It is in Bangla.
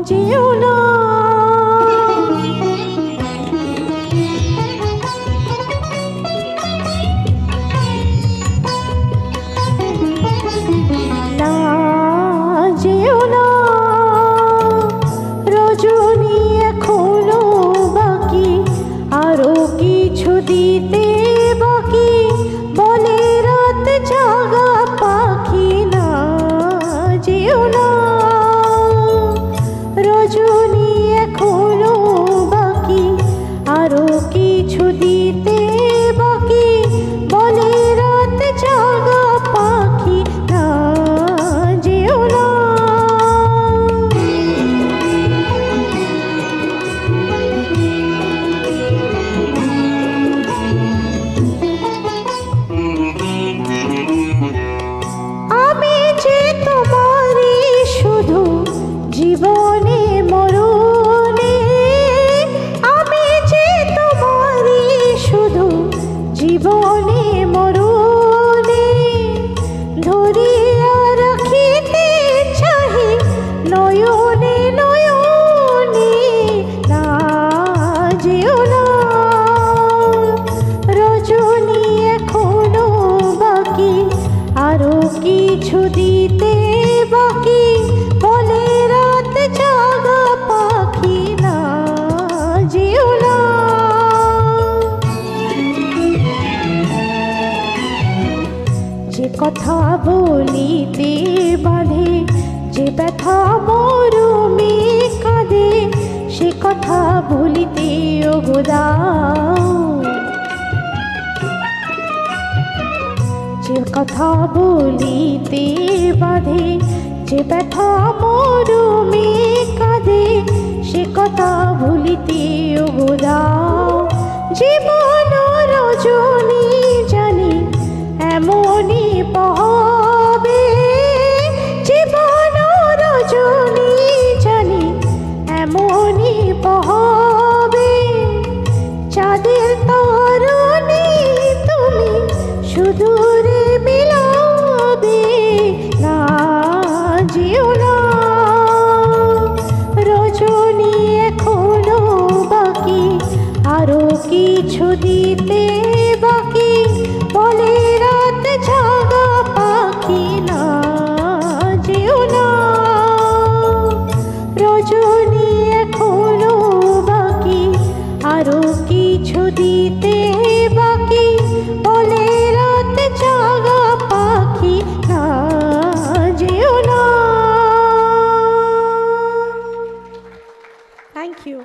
যেও না। না যেও না রজনী, এখনো বাকি আরো কিছু দিতে বাকি, বলে রাত জাগা পাখি। না যেও না রজনী, এখনো বাকি আরো কিছু দিতে বাকি, বলে রাত জাগা পাখি। না যেও না। আমি যে তোমারই শুধু জীবনে মরণে, আমি যে তোমারই শুধু জীবনে মরণে, ধরিয়া রাখিতে চাহি নয়নে নয়নে। না যেও না রজনী, এখনো বাকি আরো কিছু দিতে বাকি, বলে রাত জাগা পাখি। না যেও না। যে কথা বলিতে বাঁধে, যে ব্যথা মরমে কাঁদে, সে কথা ভুলিতে ওগো দাও। যে কথা বলিতে বাঁধে, যে ব্যথা মরমে কাঁদে, সে কথা ভুলিতে ওগো দাও। জীবন রজনী জানি এমনই পাবে, জীবন রজনী জানি এমনই পাবে, চাঁদের তরণী তুমি সুদূরে মিলাবে। না যেও না রজনী, এখনো বাকি আরো কিছু দিতে বাকি, বলে রাত জাগা পাখি। না যেও না রজনী, এখনো বাকি আরো কিছু দিতে বাকি, বলে রাত জাগা পাখি। না যেও না। Thank you.